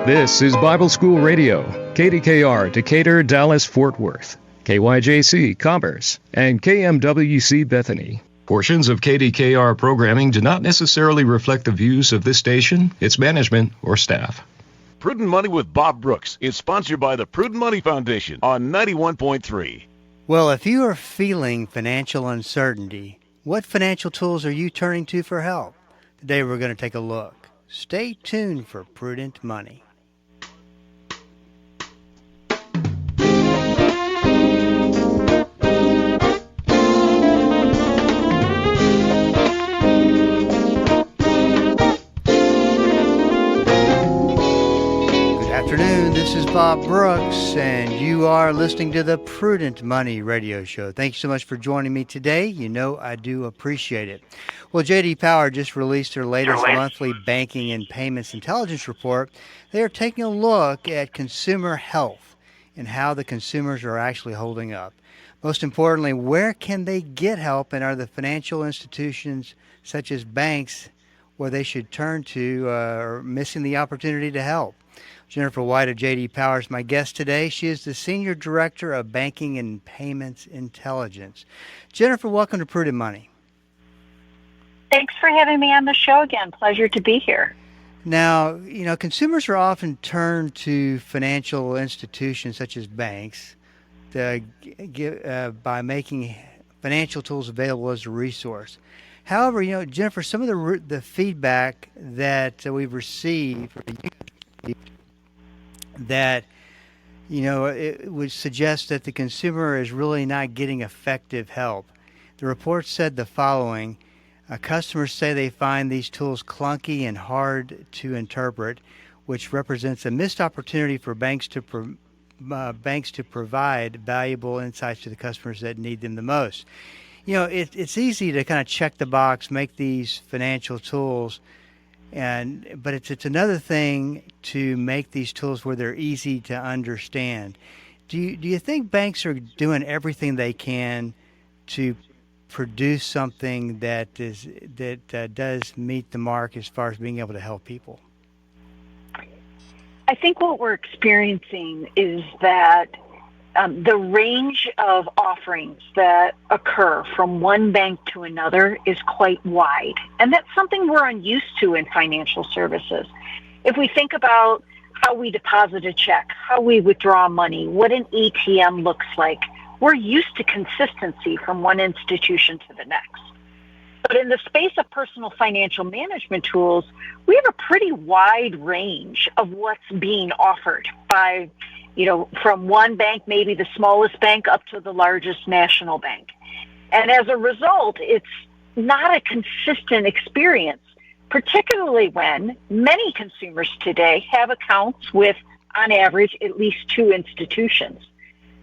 This is Bible School Radio, KDKR, Decatur, Dallas, Fort Worth, KYJC, Commerce, and KMWC, Bethany. Portions of KDKR programming do not necessarily reflect the views of this station, its management, or staff. Prudent Money with Bob Brooks is sponsored by the Prudent Money Foundation on 91.3. Well, if you are feeling financial uncertainty, what financial tools are you turning to for help? Today we're going to take a look. Stay tuned for Prudent Money. This is Bob Brooks, and you are listening to the Prudent Money Radio Show. Thank you so much for joining me today. You know I do appreciate it. Well, J.D. Power just released their latest monthly banking and payments intelligence report. They are taking a look at consumer health and how the consumers are actually holding up. Most importantly, where can they get help, and are the financial institutions such as banks where they should turn to are missing the opportunity to help? Jennifer White of J.D. Power is my guest today. She is the Senior Director of Banking and Payments Intelligence. Jennifer, welcome to Prudent Money. Thanks for having me on the show again. Pleasure to be here. Now, you know, consumers are often turned to financial institutions such as banks by making financial tools available as a resource. However, you know, Jennifer, some of the feedback that we've received that, you know, it would suggest that the consumer is really not getting effective help. The report said the following: customers say they find these tools clunky and hard to interpret, which represents a missed opportunity for banks to provide valuable insights to the customers that need them the most. You know, it's easy to kind of check the box, make these financial tools, but it's another thing to make these tools where they're easy to understand. Do you think banks are doing everything they can to produce something that does meet the mark as far as being able to help people? I think what we're experiencing is that the range of offerings that occur from one bank to another is quite wide. And that's something we're unused to in financial services. If we think about how we deposit a check, how we withdraw money, what an ATM looks like, we're used to consistency from one institution to the next. But in the space of personal financial management tools, we have a pretty wide range of what's being offered by, you know, from one bank, maybe the smallest bank, up to the largest national bank. And as a result, it's not a consistent experience, particularly when many consumers today have accounts with, on average, at least two institutions.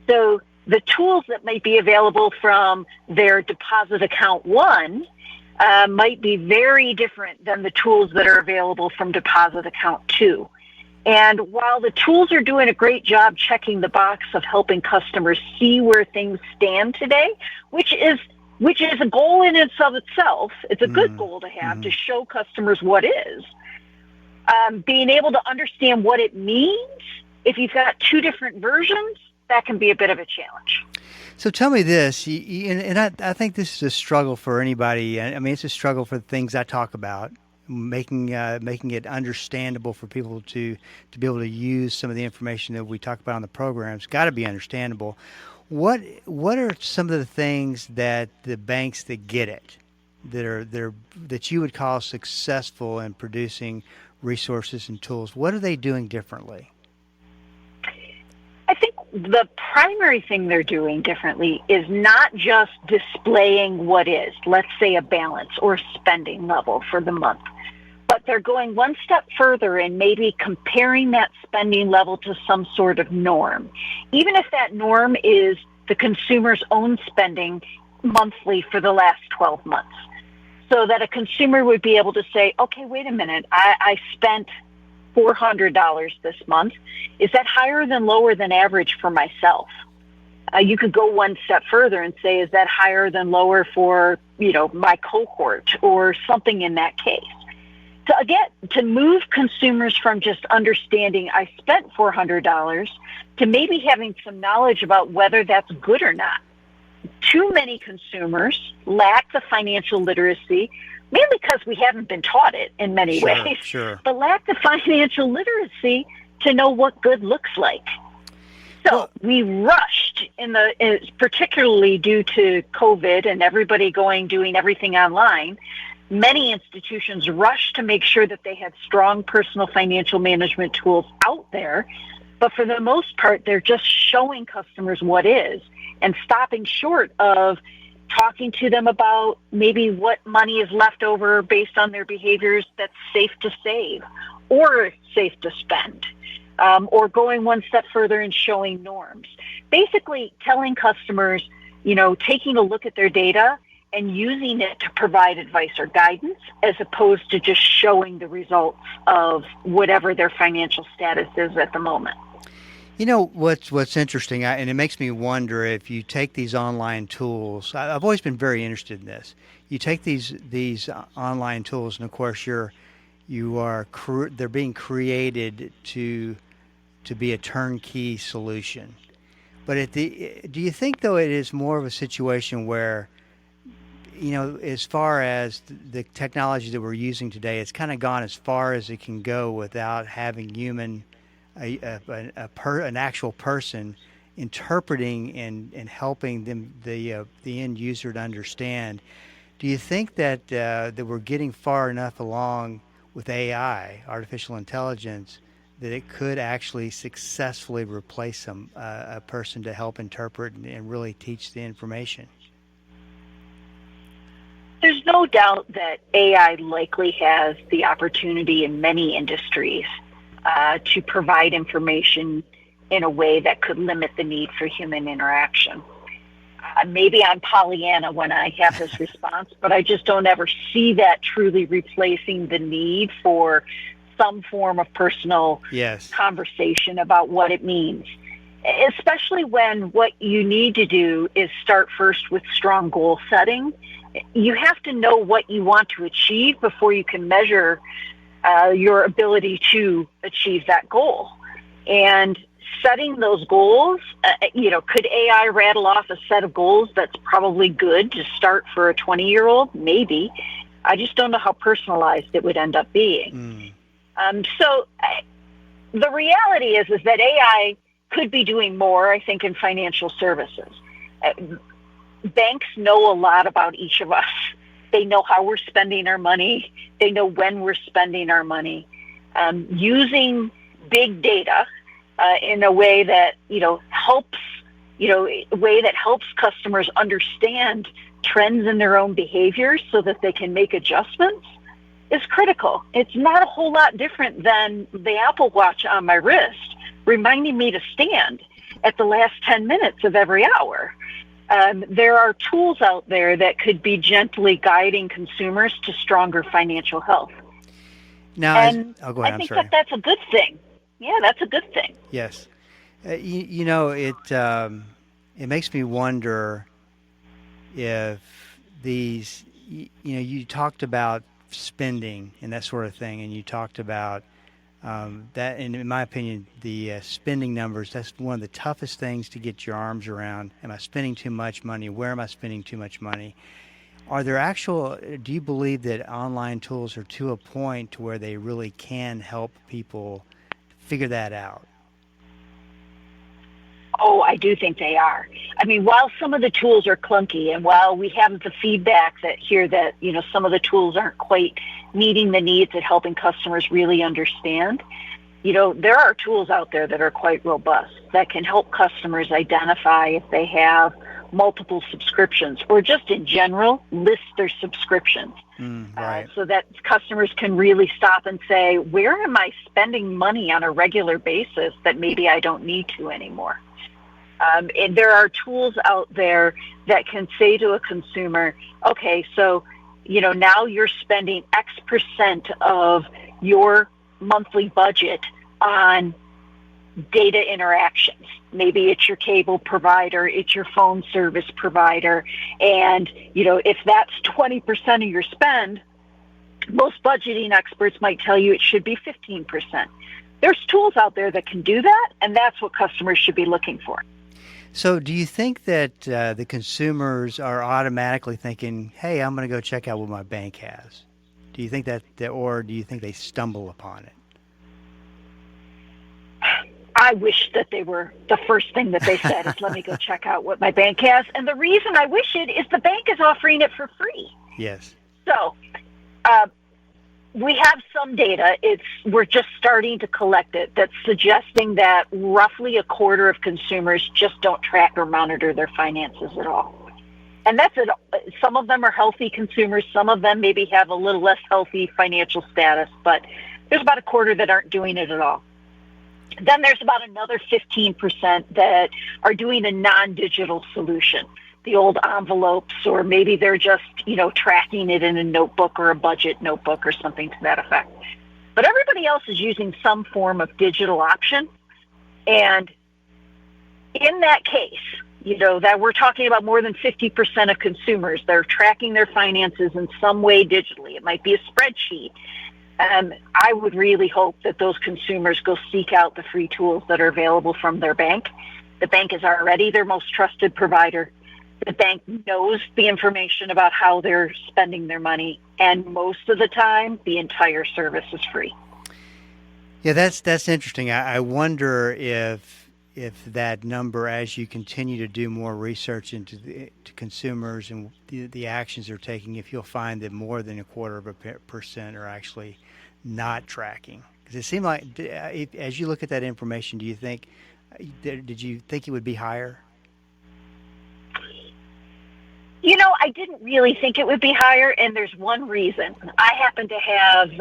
So the tools that might be available from their deposit account one might be very different than the tools that are available from deposit account two. And while the tools are doing a great job checking the box of helping customers see where things stand today, which is a goal in and of itself, it's a good goal to have, to show customers what is, being able to understand what it means, if you've got two different versions, that can be a bit of a challenge. So tell me this, and I think this is a struggle for anybody. I mean, it's a struggle for the things I talk about, making it understandable for people to be able to use some of the information that we talk about on the program. It's got to be understandable. What are some of the things that the banks that get it, that you would call successful in producing resources and tools? What are they doing differently? I think the primary thing they're doing differently is not just displaying what is, let's say, a balance or spending level for the month, but they're going one step further and maybe comparing that spending level to some sort of norm, even if that norm is the consumer's own spending monthly for the last 12 months. So that a consumer would be able to say, okay, wait a minute, I spent $400 this month. Is that higher than lower than average for myself? You could go one step further and say, is that higher than lower for, my cohort or something in that case? to move consumers from just understanding I spent $400 to maybe having some knowledge about whether that's good or not. Too many consumers lack the financial literacy, mainly because we haven't been taught it in many ways, but lack the financial literacy to know what good looks like. So we rushed particularly due to COVID and everybody doing everything online. Many institutions rushed to make sure that they had strong personal financial management tools out there. But for the most part, they're just showing customers what is and stopping short of talking to them about maybe what money is left over based on their behaviors that's safe to save or safe to spend. Or going one step further and showing norms. Basically telling customers, taking a look at their data and using it to provide advice or guidance as opposed to just showing the results of whatever their financial status is at the moment. What's interesting, and it makes me wonder if you take these online tools. I've always been very interested in this. You take these online tools, and of course they're being created to be a turnkey solution. But do you think, though, it is more of a situation where, as far as the technology that we're using today, it's kind of gone as far as it can go without having an actual person interpreting and helping them, the end user, to understand? Do you think that we're getting far enough along with AI, artificial intelligence, that it could actually successfully replace a person to help interpret and really teach the information? There's no doubt that AI likely has the opportunity in many industries to provide information in a way that could limit the need for human interaction. Maybe I'm Pollyanna when I have this response, but I just don't ever see that truly replacing the need for some form of personal conversation about what it means, especially when what you need to do is start first with strong goal setting. You have to know what you want to achieve before you can measure your ability to achieve that goal. And setting those goals, could AI rattle off a set of goals that's probably good to start for a 20-year-old? Maybe. I just don't know how personalized it would end up being. So the reality is that AI could be doing more, I think, in financial services. Banks know a lot about each of us. They know how we're spending our money. They know when we're spending our money. Using big data in a way that helps customers understand trends in their own behaviors so that they can make adjustments is critical. It's not a whole lot different than the Apple Watch on my wrist reminding me to stand at the last 10 minutes of every hour. There are tools out there that could be gently guiding consumers to stronger financial health. Now, go ahead. I think that's a good thing. Yeah, that's a good thing. Yes. It makes me wonder if these, you talked about spending and that sort of thing, and you talked about that, and in my opinion, the spending numbers, that's one of the toughest things to get your arms around. Am I spending too much money? Where am I spending too much money? Do you believe that online tools are to a point to where they really can help people figure that out? Oh, I do think they are. I mean, while some of the tools are clunky, and while we have the feedback that some of the tools aren't quite meeting the needs at helping customers really understand, there are tools out there that are quite robust that can help customers identify if they have multiple subscriptions, or just in general list their subscriptions. So that customers can really stop and say, where am I spending money on a regular basis that maybe I don't need to anymore? And there are tools out there that can say to a consumer, okay, so, now you're spending X percent of your monthly budget on data interactions. Maybe it's your cable provider, it's your phone service provider. And, if that's 20% of your spend, Most budgeting experts might tell you it should be 15%. There's tools out there that can do that, and that's what customers should be looking for. So do you think that the consumers are automatically thinking, hey, I'm going to go check out what my bank has? Do you think that, or do you think they stumble upon it? I wish that they were the first thing that they said is, let me go check out what my bank has. And the reason I wish it is the bank is offering it for free. Yes. So we have some data. We're just starting to collect it that's suggesting that roughly a quarter of consumers just don't track or monitor their finances at all. And that's it. Some of them are healthy consumers. Some of them maybe have a little less healthy financial status, but there's about a quarter that aren't doing it at all. Then there's about another 15% that are doing a non-digital solution, the old envelopes, or maybe they're just, tracking it in a notebook or a budget notebook or something to that effect. But everybody else is using some form of digital option. And in that case, that we're talking about more than 50% of consumers, they're tracking their finances in some way digitally. It might be a spreadsheet. I would really hope that those consumers go seek out the free tools that are available from their bank. The bank is already their most trusted provider. The bank knows the information about how they're spending their money, and most of the time, the entire service is free. Yeah, that's interesting. I wonder if that number, as you continue to do more research into to consumers and the actions they're taking, if you'll find that more than 0.25% are actually not tracking. Because it seemed like, as you look at that information, did you think it would be higher? I didn't really think it would be higher, and there's one reason. I happen to have,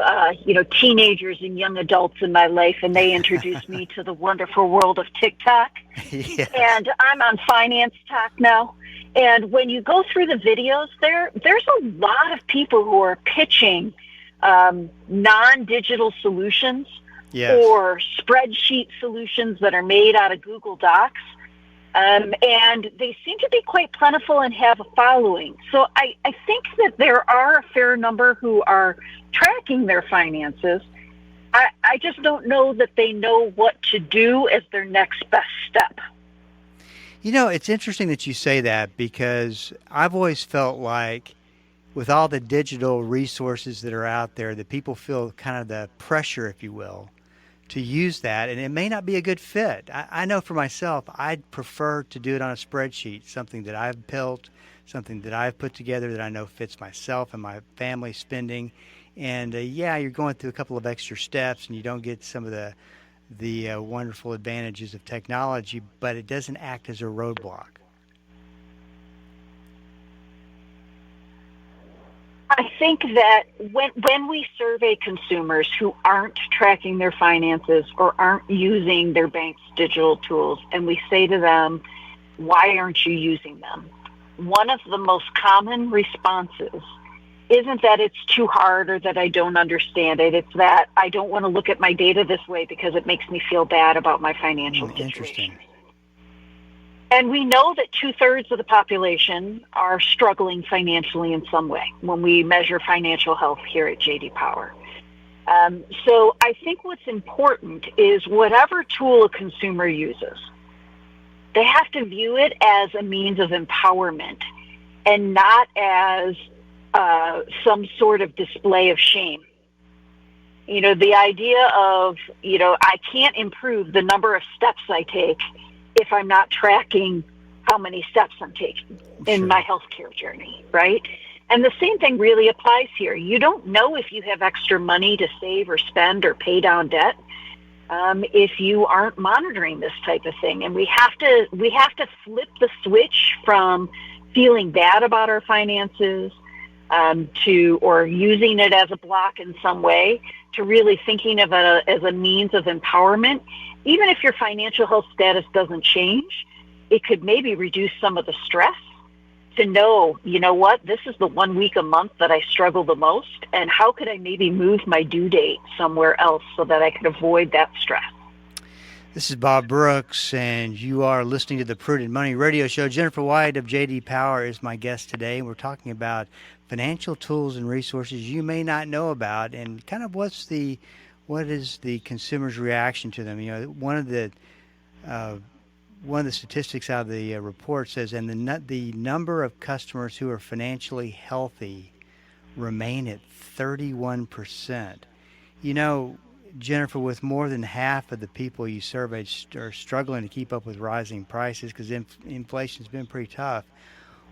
teenagers and young adults in my life, and they introduced me to the wonderful world of TikTok. Yes. And I'm on Finance Talk now. And when you go through the videos there's a lot of people who are pitching non-digital solutions. Yes. Or spreadsheet solutions that are made out of Google Docs. And they seem to be quite plentiful and have a following. So I think that there are a fair number who are tracking their finances. I just don't know that they know what to do as their next best step. It's interesting that you say that, because I've always felt like with all the digital resources that are out there, that people feel kind of the pressure, if you will, to use that, and it may not be a good fit. I know for myself, I'd prefer to do it on a spreadsheet, something that I've built, something that I've put together that I know fits myself and my family spending. And you're going through a couple of extra steps, and you don't get some of the wonderful advantages of technology, but it doesn't act as a roadblock. I think that when we survey consumers who aren't tracking their finances or aren't using their bank's digital tools, and we say to them, why aren't you using them? One of the most common responses isn't that it's too hard or that I don't understand it. It's that I don't want to look at my data this way because it makes me feel bad about my financial situation. Interesting. And we know that 2/3 of the population are struggling financially in some way when we measure financial health here at J.D. Power. So I think what's important is whatever tool a consumer uses, they have to view it as a means of empowerment and not as some sort of display of shame. The idea of, I can't improve the number of steps I take if I'm not tracking how many steps I'm taking in my healthcare journey, right? And the same thing really applies here. You don't know if you have extra money to save or spend or pay down debt if you aren't monitoring this type of thing. And we have to flip the switch from feeling bad about our finances or using it as a block in some way to really thinking of it as a means of empowerment. Even if your financial health status doesn't change, it could maybe reduce some of the stress to know, what, this is the 1 week a month that I struggle the most, and how could I maybe move my due date somewhere else so that I could avoid that stress? This is Bob Brooks, and you are listening to the Prudent Money Radio Show. Jennifer White of J.D. Power is my guest today. We're talking about financial tools and resources you may not know about, and kind of what is the consumer's reaction to them. You know, one of the statistics out of the report says, and the number of customers who are financially healthy remain at 31%. You know, Jennifer, with more than half of the people you surveyed are struggling to keep up with rising prices because inflation's been pretty tough.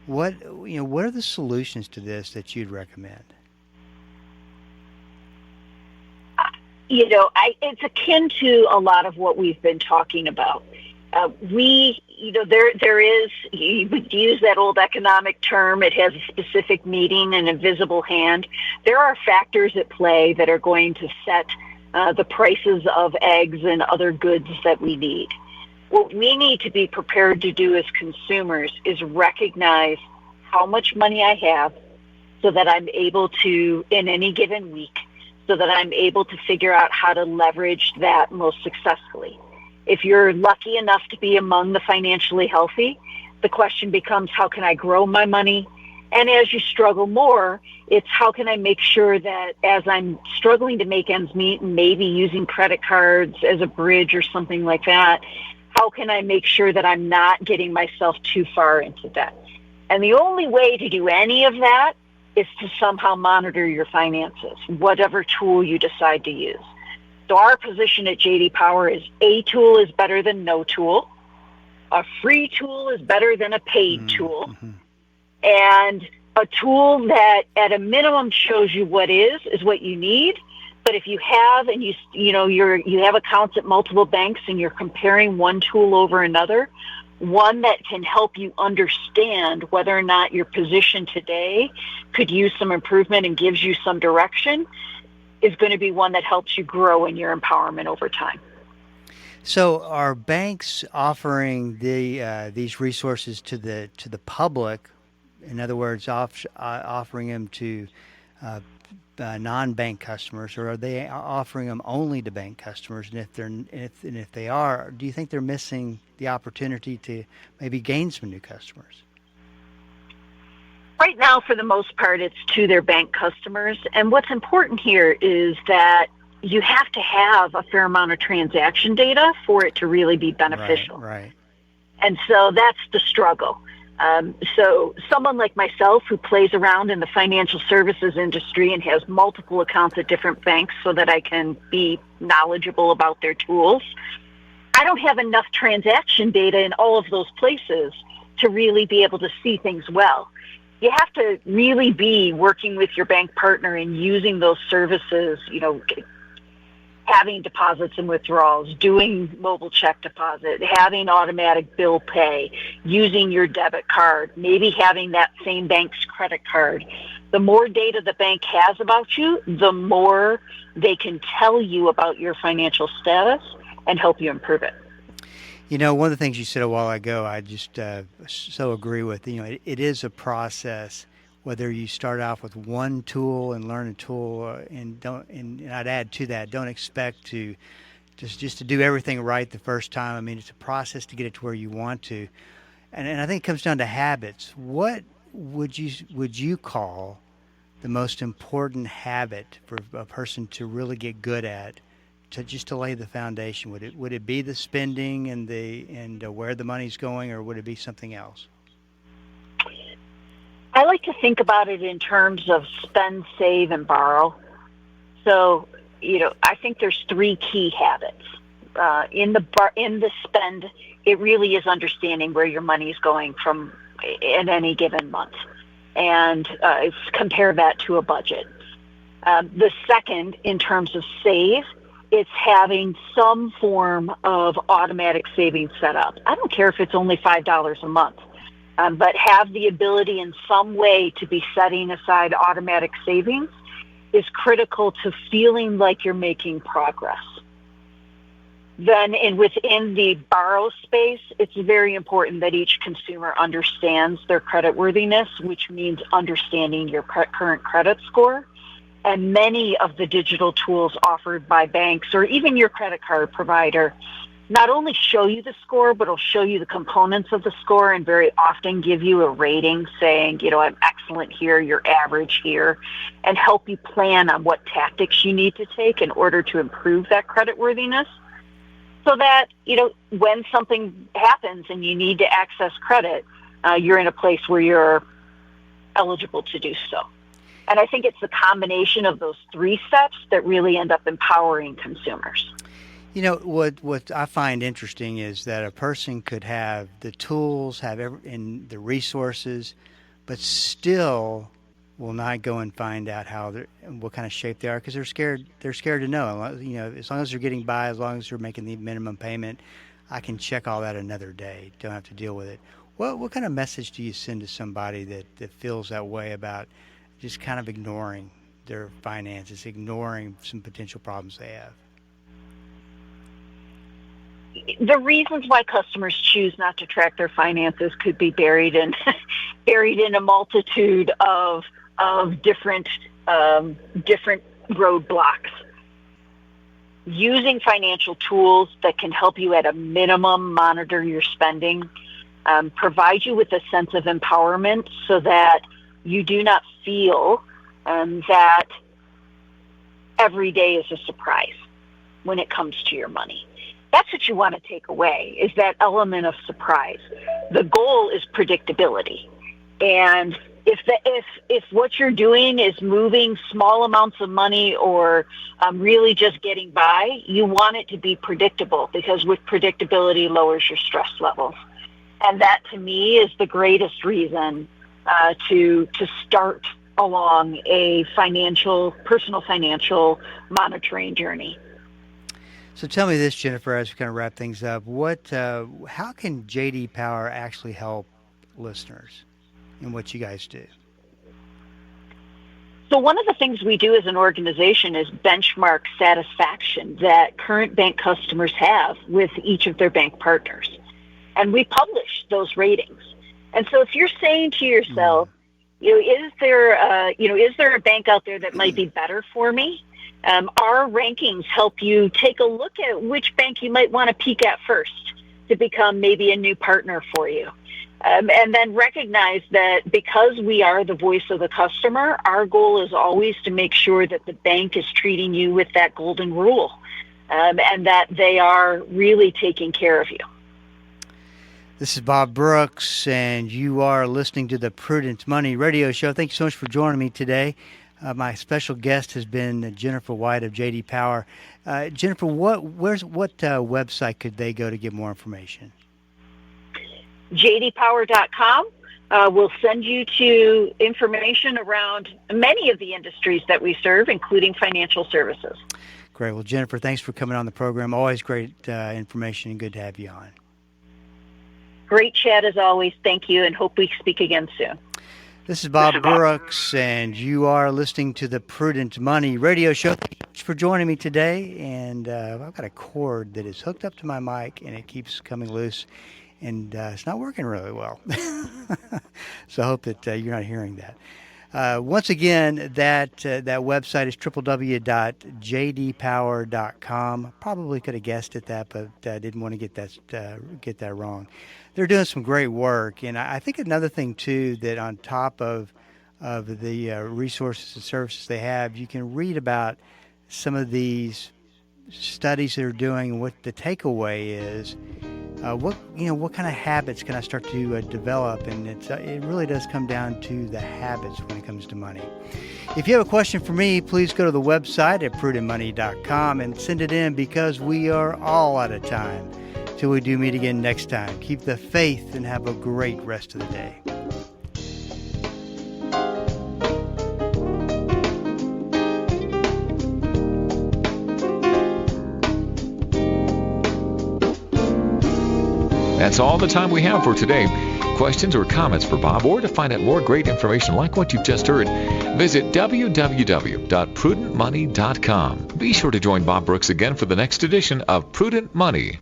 What are the solutions to this that you'd recommend? It's akin to a lot of what we've been talking about. There is, you would use that old economic term, it has a specific meaning and a visible hand. There are factors at play that are going to set the prices of eggs and other goods that we need. What we need to be prepared to do as consumers is recognize how much money I have so that I'm able to, in any given week, so that I'm able to figure out how to leverage that most successfully. If you're lucky enough to be among the financially healthy, the question becomes, how can I grow my money? And as you struggle more, it's how can I make sure that as I'm struggling to make ends meet and maybe using credit cards as a bridge or something like that, how can I make sure that I'm not getting myself too far into debt? And the only way to do any of that is to somehow monitor your finances, whatever tool you decide to use. So our position at J.D. Power is a tool is better than no tool. A free tool is better than a paid tool. And a tool that at a minimum shows you what is what you need. But if you have and you have accounts at multiple banks and you're comparing one tool over another, one that can help you understand whether or not your position today could use some improvement and gives you some direction is going to be one that helps you grow in your empowerment over time. So are banks offering these resources to the public? In other words, offering them to non-bank customers, or are they offering them only to bank customers? And if they are, do you think they're missing the opportunity to maybe gain some new customers? Right now, for the most part, it's to their bank customers. And what's important here is that you have to have a fair amount of transaction data for it to really be beneficial. Right. And so that's the struggle. So someone like myself who plays around in the financial services industry and has multiple accounts at different banks so that I can be knowledgeable about their tools, I don't have enough transaction data in all of those places to really be able to see things well. You have to really be working with your bank partner and using those services, having deposits and withdrawals, doing mobile check deposit, having automatic bill pay, using your debit card, maybe having that same bank's credit card. The more data the bank has about you, the more they can tell you about your financial status and help you improve it. You know, one of the things you said a while ago, I just so agree with. It is a process. Whether you start off with one tool and learn a tool, and I'd add to that, don't expect to just to do everything right the first time. I mean, it's a process to get it to where you want to, and I think it comes down to habits. What would you call the most important habit for a person to really get good at, to lay the foundation? Would it be the spending and where the money's going, or would it be something else? I like to think about it in terms of spend, save, and borrow. So, I think there's three key habits. In the spend, it really is understanding where your money is going from in any given month, and compare that to a budget. The second, in terms of save, it's having some form of automatic savings set up. I don't care if it's only $5 a month. But have the ability in some way to be setting aside automatic savings is critical to feeling like you're making progress. Then within the borrow space, it's very important that each consumer understands their creditworthiness, which means understanding your current credit score. And many of the digital tools offered by banks or even your credit card provider not only show you the score, but it'll show you the components of the score and very often give you a rating saying, I'm excellent here, you're average here, and help you plan on what tactics you need to take in order to improve that creditworthiness so that, when something happens and you need to access credit, you're in a place where you're eligible to do so. And I think it's the combination of those 3 steps that really end up empowering consumers. What I find interesting is that a person could have the tools, and the resources, but still will not go and find out what kind of shape they are because they're scared. They're scared to know. As long as they're getting by, as long as they're making the minimum payment, I can check all that another day. Don't have to deal with it. What kind of message do you send to somebody that feels that way about just kind of ignoring their finances, ignoring some potential problems they have? The reasons why customers choose not to track their finances could be buried in a multitude of different roadblocks. Using financial tools that can help you at a minimum monitor your spending, provide you with a sense of empowerment so that you do not feel that every day is a surprise when it comes to your money. That's what you want to take away, is that element of surprise. The goal is predictability. And if what you're doing is moving small amounts of money or really just getting by, you want it to be predictable because with predictability lowers your stress levels. And that, to me, is the greatest reason to start along a personal financial monitoring journey. So tell me this, Jennifer, as we kind of wrap things up, how can J.D. Power actually help listeners in what you guys do? So one of the things we do as an organization is benchmark satisfaction that current bank customers have with each of their bank partners. And we publish those ratings. And so if you're saying to yourself, is there a bank out there that might be better for me? Our rankings help you take a look at which bank you might want to peek at first to become maybe a new partner for you. And then recognize that because we are the voice of the customer, our goal is always to make sure that the bank is treating you with that golden rule and that they are really taking care of you. This is Bob Brooks, and you are listening to the Prudent Money Radio Show. Thank you so much for joining me today. My special guest has been Jennifer White of J.D. Power. Jennifer, what website could they go to get more information? jdpower.com will send you to information around many of the industries that we serve, including financial services. Great. Well, Jennifer, thanks for coming on the program. Always great information and good to have you on. Great chat as always. Thank you, and hope we speak again soon. This is Bob Brooks, and you are listening to the Prudent Money Radio Show. Thank you for joining me today. And I've got a cord that is hooked up to my mic, and it keeps coming loose, and it's not working really well. So I hope that you're not hearing that. Once again, that website is www.jdpower.com. Probably could have guessed at that, but didn't want to get that wrong. They're doing some great work, and I think another thing too, that on top of the resources and services they have, you can read about some of these studies they're doing and what the takeaway is. What kind of habits can I start to develop? And it really does come down to the habits when it comes to money. If you have a question for me, please go to the website at prudentmoney.com and send it in, because we are all out of time. Till we do meet again next time. Keep the faith and have a great rest of the day. That's all the time we have for today. Questions or comments for Bob, or to find out more great information like what you've just heard, visit www.prudentmoney.com. Be sure to join Bob Brooks again for the next edition of Prudent Money.